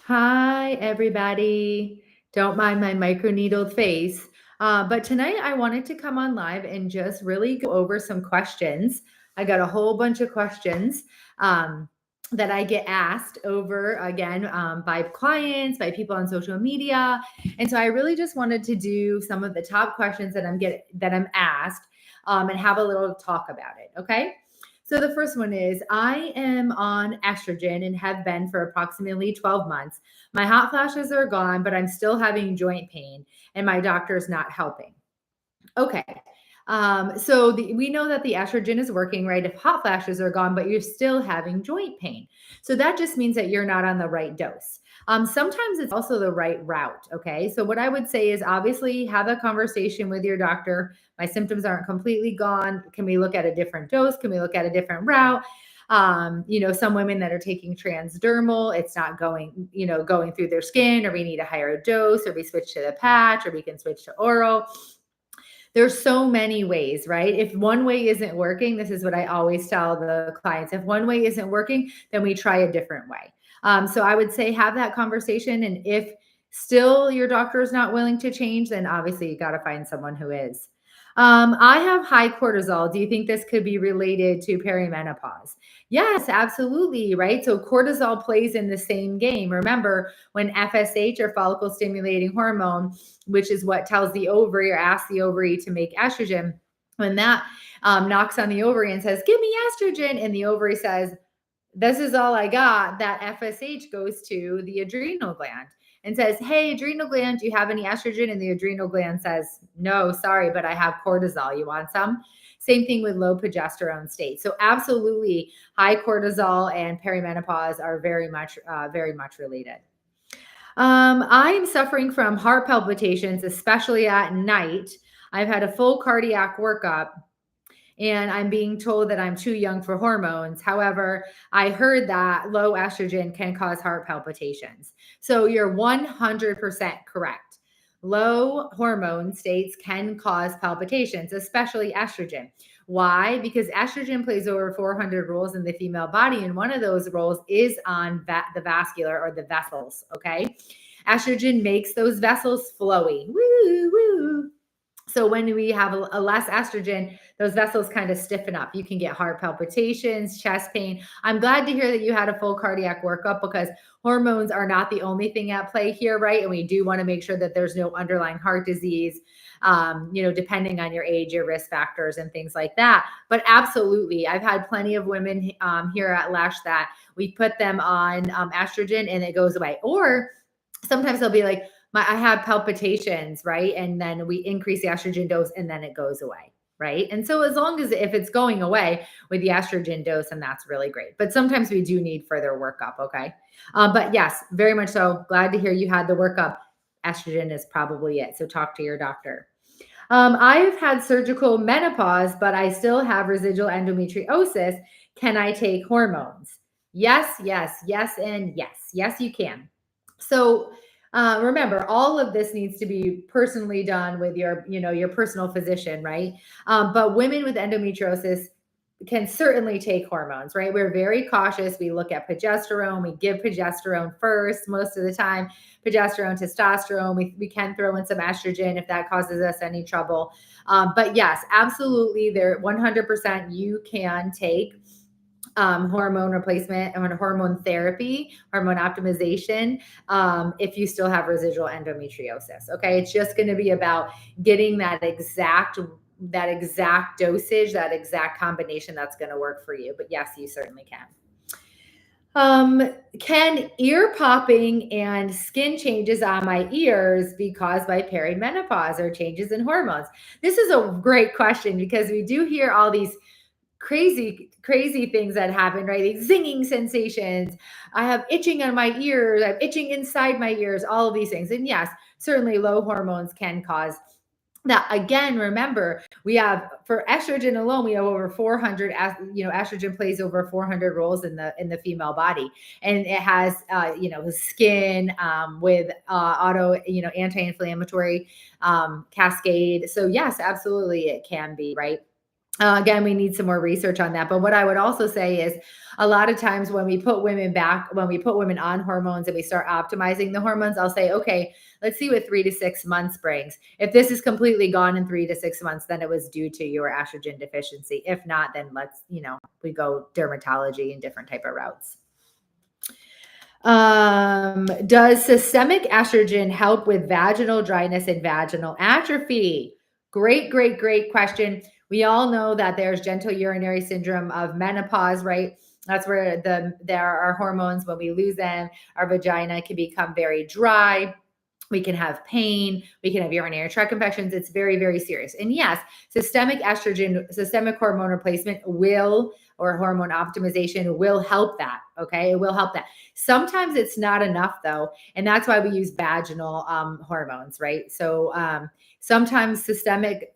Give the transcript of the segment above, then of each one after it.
Hi, everybody. Don't mind my microneedled face. But tonight I wanted to come on live and just really go over some questions. I got a whole bunch of questions um, that I get asked over again by clients, by people on social media. And so I really just wanted to do some of the top questions that I'm asked and have a little talk about it. Okay. So the first one is I am on estrogen and have been for approximately 12 months. My hot flashes are gone, but I'm still having joint pain and my doctor is not helping. Okay. We know that the estrogen is working, right? If hot flashes are gone, but you're still having joint pain. So that just means that you're not on the right dose. Sometimes it's also the right route. Okay. So what I would say is obviously have a conversation with your doctor. My symptoms aren't completely gone. Can we look at a different dose? Can we look at a different route? Some women that are taking transdermal, it's not going through their skin, or we need a higher dose, or we switch to the patch, or we can switch to oral. There's so many ways, right? If one way isn't working, this is what I always tell the clients. If one way isn't working, then we try a different way. So I would say have that conversation. And if still your doctor is not willing to change, then obviously you got to find someone who is. I have high cortisol. Do you think this could be related to perimenopause? Yes, absolutely. Right. So cortisol plays in the same game. Remember, when FSH, or follicle stimulating hormone, which is what tells the ovary or asks the ovary to make estrogen, when that knocks on the ovary and says, "Give me estrogen," and the ovary says, "This is all I got," that FSH goes to the adrenal gland and says, "Hey, adrenal gland, do you have any estrogen?" And the adrenal gland says, "No, sorry, but I have cortisol. You want some?" Same thing with low progesterone state. So absolutely, high cortisol and perimenopause are very much related. I'm suffering from heart palpitations, especially at night. I've had a full cardiac workup and I'm being told that I'm too young for hormones. However, I heard that low estrogen can cause heart palpitations. So you're 100% correct. Low hormone states can cause palpitations, especially estrogen. Why? Because estrogen plays over 400 roles in the female body, and one of those roles is on the vascular, or the vessels. Okay. Estrogen makes those vessels flowy. Woo, woo. So when we have a less estrogen, those vessels kind of stiffen up. You can get heart palpitations, chest pain. I'm glad to hear that you had a full cardiac workup, because hormones are not the only thing at play here, right? And we do want to make sure that there's no underlying heart disease, depending on your age, your risk factors, and things like that. But absolutely, I've had plenty of women here at Lesh that we put them on estrogen and it goes away. Or sometimes they'll be like, I have palpitations, right? And then we increase the estrogen dose and then it goes away, right? And so as long as if it's going away with the estrogen dose, and that's really great. But sometimes we do need further workup, okay? But yes, very much so. Glad to hear you had the workup. Estrogen is probably it. So talk to your doctor. I've had surgical menopause, but I still have residual endometriosis. Can I take hormones? Yes, yes, yes, and yes. Yes, you can. So remember, all of this needs to be personally done with your personal physician, right? But women with endometriosis can certainly take hormones, right? We're very cautious. We look at progesterone. We give progesterone first most of the time. Progesterone, testosterone. We can throw in some estrogen if that causes us any trouble. But yes, absolutely, there 100% you can take hormone replacement and hormone therapy, hormone optimization, if you still have residual endometriosis. Okay. It's just going to be about getting that exact dosage, that exact combination that's going to work for you. But yes, you certainly can. Can ear popping and skin changes on my ears be caused by perimenopause or changes in hormones? This is a great question, because we do hear all these crazy things that happen, right? These zinging sensations. I have itching on my ears. I have itching inside my ears, all of these things. And yes, certainly low hormones can cause that. Again, remember, we have, for estrogen alone, we have over 400, estrogen plays over 400 roles in the female body. And it has, skin, with auto, anti-inflammatory cascade. So yes, absolutely, it can be, right? Again, we need some more research on that. But what I would also say is a lot of times when we put women on hormones and we start optimizing the hormones, I'll say, okay, let's see what 3 to 6 months brings. If this is completely gone in 3 to 6 months, then it was due to your estrogen deficiency. If not, then we go dermatology and different type of routes. Does systemic estrogen help with vaginal dryness and vaginal atrophy? Great, great, great question. We all know that there's gentle urinary syndrome of menopause, right? That's where there are hormones. When we lose them, our vagina can become very dry. We can have pain. We can have urinary tract infections. It's very, very serious. And yes, systemic estrogen, systemic hormone replacement or hormone optimization will help that. Okay. It will help that. Sometimes it's not enough though. And that's why we use vaginal hormones, right? So sometimes systemic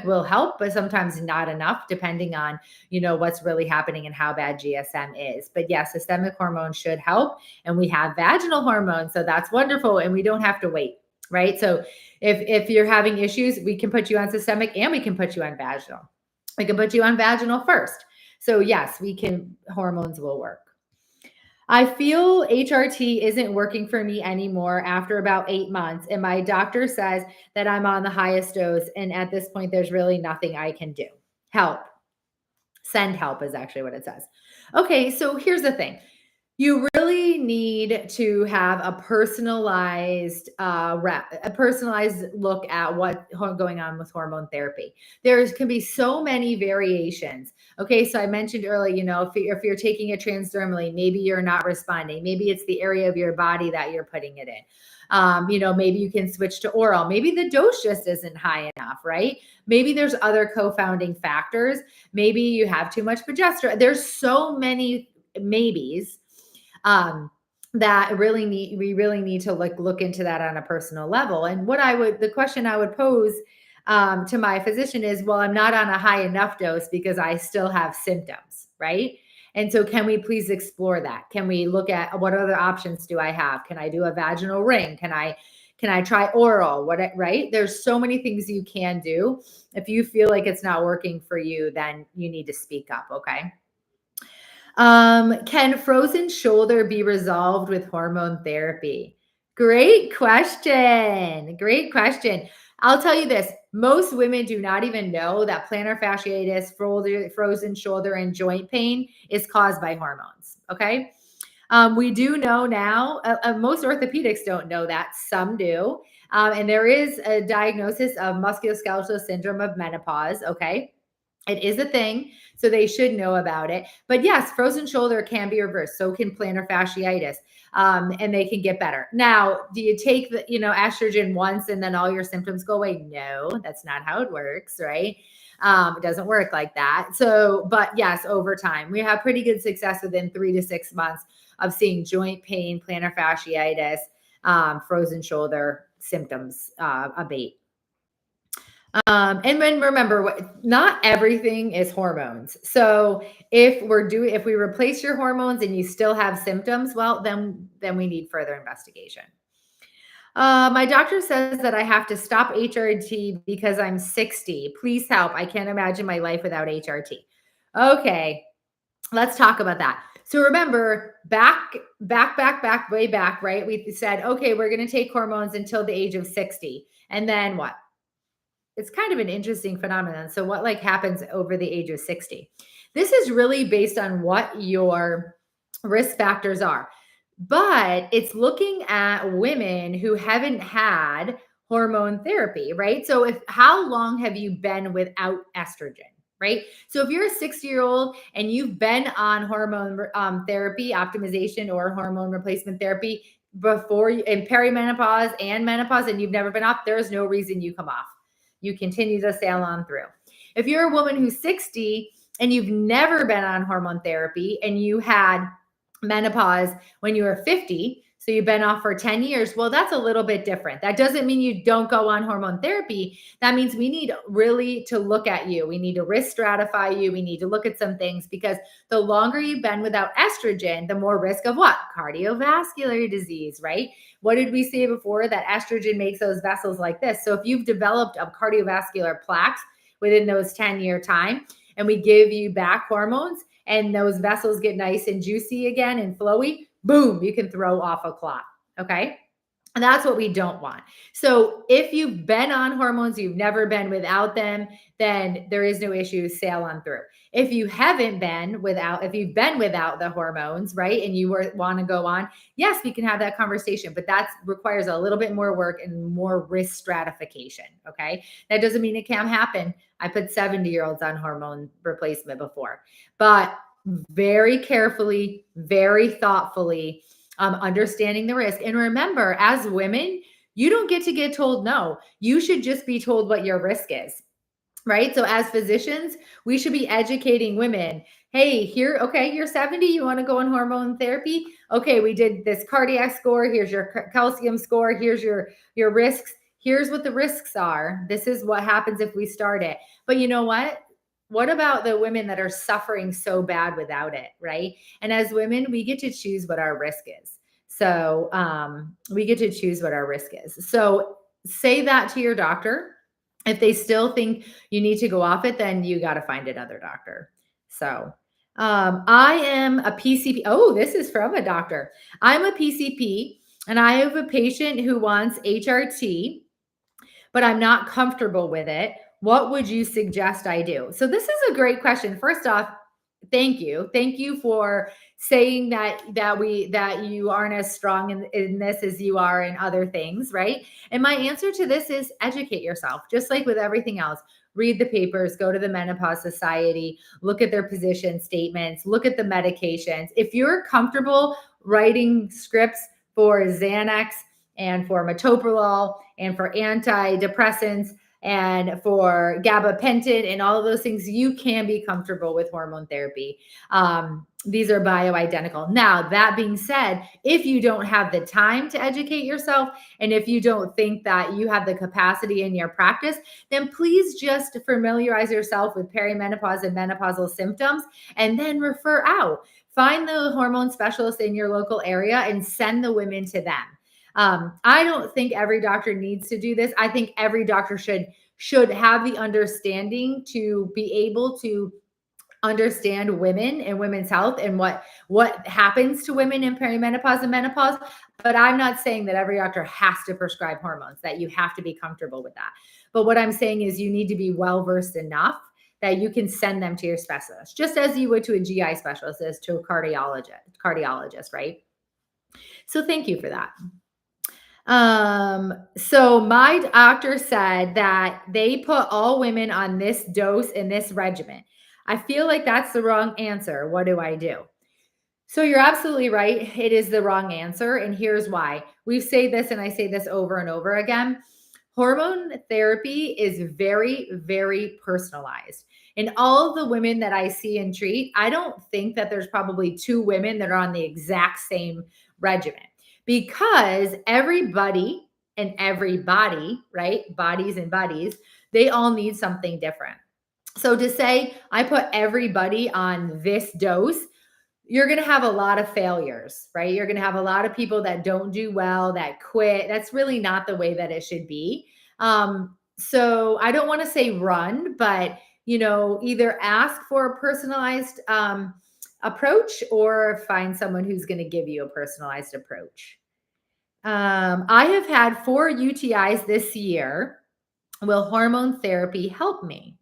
will help, but sometimes not enough depending on, what's really happening and how bad GSM is. But yes, systemic hormones should help. And we have vaginal hormones. So that's wonderful. And we don't have to wait, right? So if you're having issues, we can put you on systemic and we can put you on vaginal. We can put you on vaginal first. So yes, hormones will work. I feel HRT isn't working for me anymore after about 8 months. And my doctor says that I'm on the highest dose. And at this point, there's really nothing I can do. Help. Send help is actually what it says. Okay, so here's the thing. You really need to have a personalized look at what's going on with hormone therapy. There can be so many variations. Okay, so I mentioned earlier, if you're taking it transdermally, maybe you're not responding. Maybe it's the area of your body that you're putting it in. Maybe you can switch to oral. Maybe the dose just isn't high enough, right? Maybe there's other co-founding factors. Maybe you have too much progesterone. There's so many maybes that we really need to look into that on a personal level. And the question I would pose to my physician is, well, I'm not on a high enough dose because I still have symptoms, right? And so can we please explore that? Can we look at what other options do I have? Can I do a vaginal ring? Can I try oral? Right? There's so many things you can do. If you feel like it's not working for you, then you need to speak up. Okay. Can frozen shoulder be resolved with hormone therapy? Great question. Great question. I'll tell you this. Most women do not even know that plantar fasciitis, frozen shoulder, and joint pain is caused by hormones. Okay. We do know now, most orthopedics don't know that. Some do. And there is a diagnosis of musculoskeletal syndrome of menopause. Okay. It is a thing, so they should know about it. But yes, frozen shoulder can be reversed. So can plantar fasciitis, and they can get better. Now, do you take the estrogen once and then all your symptoms go away? No, that's not how it works, right? It doesn't work like that. So, but yes, over time, we have pretty good success within 3 to 6 months of seeing joint pain, plantar fasciitis, frozen shoulder symptoms abate. And then remember, not everything is hormones. So if we replace your hormones and you still have symptoms, well, then we need further investigation. My doctor says that I have to stop HRT because I'm 60. Please help. I can't imagine my life without HRT. Okay, let's talk about that. So remember, way back, right? We said, okay, we're going to take hormones until the age of 60. And then what? It's kind of an interesting phenomenon. So what happens over the age of 60? This is really based on what your risk factors are. But it's looking at women who haven't had hormone therapy, right? So how long have you been without estrogen? Right. So if you're a 60-year-old and you've been on hormone therapy, optimization, or hormone replacement therapy before in perimenopause and menopause, and you've never been off, there's no reason you come off. You continue to sail on through. If you're a woman who's 60 and you've never been on hormone therapy and you had menopause when you were 50, so you've been off for 10 years, well, that's a little bit different. That doesn't mean you don't go on hormone therapy. That means we need really to look at you. We need to risk stratify you. We need to look at some things, because the longer you've been without estrogen, the more risk of what? Cardiovascular disease, right? What did we say before? That estrogen makes those vessels like this. So if you've developed a cardiovascular plaques, within those 10-year time, and we give you back hormones and those vessels get nice and juicy again and flowy, boom, you can throw off a clot. Okay. And that's what we don't want. So if you've been on hormones, you've never been without them, then there is no issue, sail on through. If you haven't been without, if you've been without the hormones, right, and you want to go on, yes, we can have that conversation, but that requires a little bit more work and more risk stratification. Okay. That doesn't mean it can't happen. I put 70-year-olds on hormone replacement before, but very carefully, very thoughtfully, understanding the risk. And remember, as women, you don't get to get told no. You should just be told what your risk is, right? So as physicians, we should be educating women. Hey, here, okay, you're 70, you want to go on hormone therapy? Okay, we did this cardiac score. Here's your calcium score. Here's your risks. Here's what the risks are. This is what happens if we start it. But you know what? What about the women that are suffering so bad without it, right? And as women, we get to choose what our risk is. So we get to choose what our risk is. So say that to your doctor. If they still think you need to go off it, then you got to find another doctor. So I am a PCP. Oh, this is from a doctor. I'm a PCP and I have a patient who wants HRT, but I'm not comfortable with it. What would you suggest I do? So this is a great question. First off, thank you. Thank you for saying that you aren't as strong in this as you are in other things, right? And my answer to this is educate yourself, just like with everything else. Read the papers, go to the Menopause Society, look at their position statements, look at the medications. If you're comfortable writing scripts for Xanax and for metoprolol and for antidepressants and for gabapentin and all of those things, you can be comfortable with hormone therapy. These are bioidentical. Now, that being said, if you don't have the time to educate yourself, and if you don't think that you have the capacity in your practice, then please just familiarize yourself with perimenopause and menopausal symptoms, and then refer out. Find the hormone specialist in your local area and send the women to them. I don't think every doctor needs to do this. I think every doctor should have the understanding to be able to understand women and women's health and what happens to women in perimenopause and menopause. But I'm not saying that every doctor has to prescribe hormones, that you have to be comfortable with that. But what I'm saying is you need to be well-versed enough that you can send them to your specialist, just as you would to a GI specialist, as to a cardiologist, right? So thank you for that. So my doctor said that they put all women on this dose in this regimen. I feel like that's the wrong answer. What do I do? So you're absolutely right. It is the wrong answer. And here's why. We say this, and I say this over and over again. Hormone therapy is very, very personalized. And all of the women that I see and treat, I don't think that there's probably 2 women that are on the exact same regimen, because everybody and everybody, right? Bodies and bodies, they all need something different. So to say, I put everybody on this dose, you're going to have a lot of failures, right? You're going to have a lot of people that don't do well, that quit. That's really not the way that it should be. So I don't want to say run, but either ask for a personalized approach or find someone who's going to give you a personalized approach. I have had 4 UTIs this year. Will hormone therapy help me?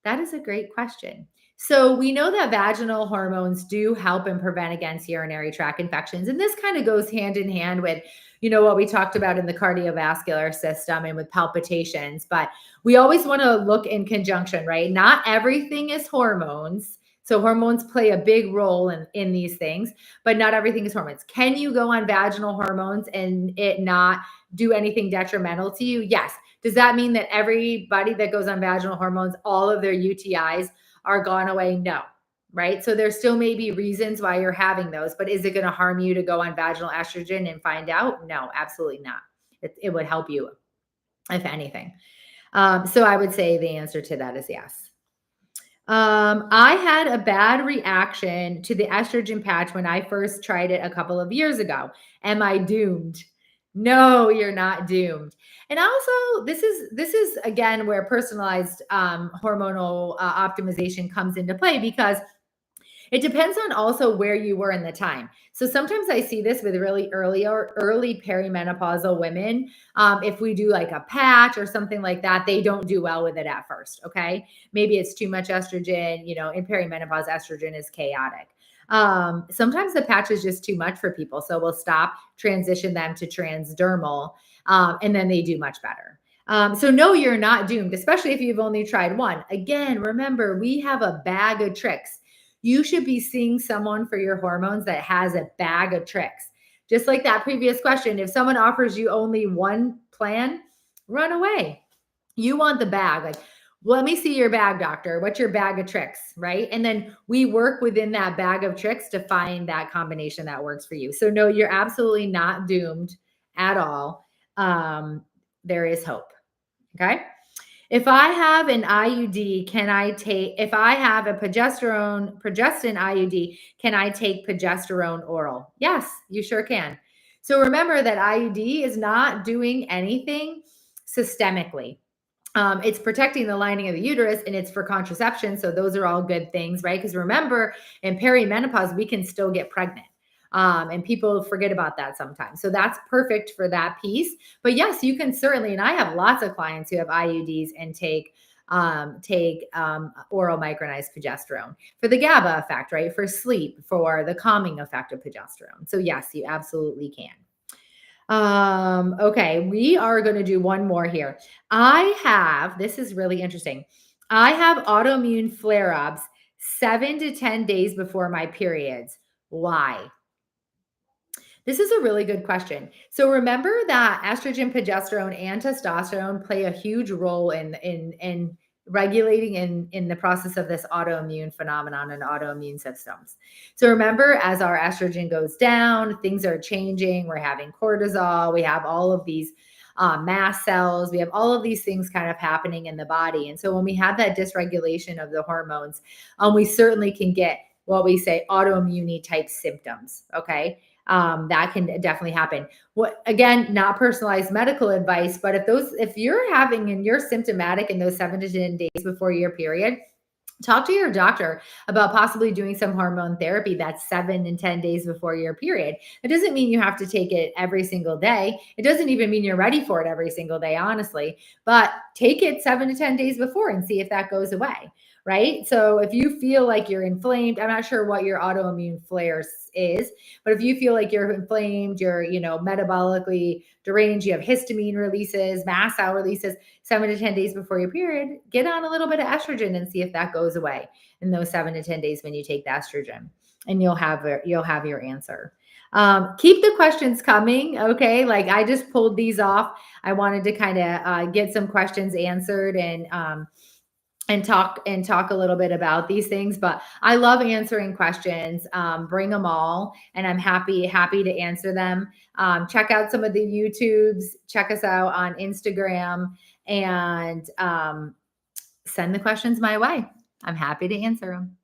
That is a great question. So we know that vaginal hormones do help and prevent against urinary tract infections. And this kind of goes hand in hand with, what we talked about in the cardiovascular system and with palpitations. But we always want to look in conjunction, right? Not everything is hormones. So hormones play a big role in these things, but not everything is hormones. Can you go on vaginal hormones and it not do anything detrimental to you? Yes. Does that mean that everybody that goes on vaginal hormones, all of their UTIs are gone away? No, right? So there still may be reasons why you're having those, but is it going to harm you to go on vaginal estrogen and find out? No, absolutely not. It would help you, if anything. So I would say the answer to that is yes. I had a bad reaction to the estrogen patch when I first tried it a couple of years ago. Am I doomed? No, you're not doomed. And also, this is again where personalized hormonal optimization comes into play, because it depends on also where you were in the time. So sometimes I see this with really early perimenopausal women. If we do like a patch or something like that, they don't do well with it at first. Okay. Maybe it's too much estrogen. In perimenopause, estrogen is chaotic. Sometimes the patch is just too much for people. So we'll stop, transition them to transdermal, and then they do much better. So no, you're not doomed, especially if you've only tried one. Again, remember, we have a bag of tricks. You should be seeing someone for your hormones that has a bag of tricks. Just like that previous question, if someone offers you only one plan, run away. You want the bag. Like, let me see your bag, doctor. What's your bag of tricks? Right. And then we work within that bag of tricks to find that combination that works for you. So, no, you're absolutely not doomed at all. There is hope. Okay. If I have an IUD, if I have a progestin IUD, can I take progesterone oral? Yes, you sure can. So remember that IUD is not doing anything systemically. It's protecting the lining of the uterus, and it's for contraception. So those are all good things, right? Because remember, in perimenopause, we can still get pregnant. And people forget about that sometimes. So that's perfect for that piece. But yes, you can certainly, and I have lots of clients who have IUDs and take oral micronized progesterone for the GABA effect, right? For sleep, for the calming effect of progesterone. So yes, you absolutely can. Okay, we are going to do one more here. This is really interesting. I have autoimmune flare-ups 7 to 10 days before my periods. Why? This is a really good question. So remember that estrogen, progesterone, and testosterone play a huge role in regulating in the process of this autoimmune phenomenon and autoimmune systems. So remember, as our estrogen goes down, things are changing. We're having cortisol. We have all of these mast cells. We have all of these things kind of happening in the body. And so when we have that dysregulation of the hormones, we certainly can get what we say autoimmune type symptoms. Okay. That can definitely happen. What, again, not personalized medical advice, but if you're having and you're symptomatic in those 7 to 10 days before your period, talk to your doctor about possibly doing some hormone therapy that's 7 and 10 days before your period. It doesn't mean you have to take it every single day. It doesn't even mean you're ready for it every single day, honestly, but take it 7 to 10 days before and see if that goes away. Right. So if you feel like you're inflamed, I'm not sure what your autoimmune flares is, but if you feel like you're inflamed, you're, metabolically deranged, you have histamine releases, mast cell releases 7 to 10 days before your period, get on a little bit of estrogen and see if that goes away in those 7 to 10 days when you take the estrogen, and you'll have your answer. Keep the questions coming. Okay. Like, I just pulled these off. I wanted to kind of get some questions answered and talk a little bit about these things. But I love answering questions. Bring them all, and I'm happy to answer them. Check out some of the YouTubes. Check us out on Instagram, and send the questions my way. I'm happy to answer them.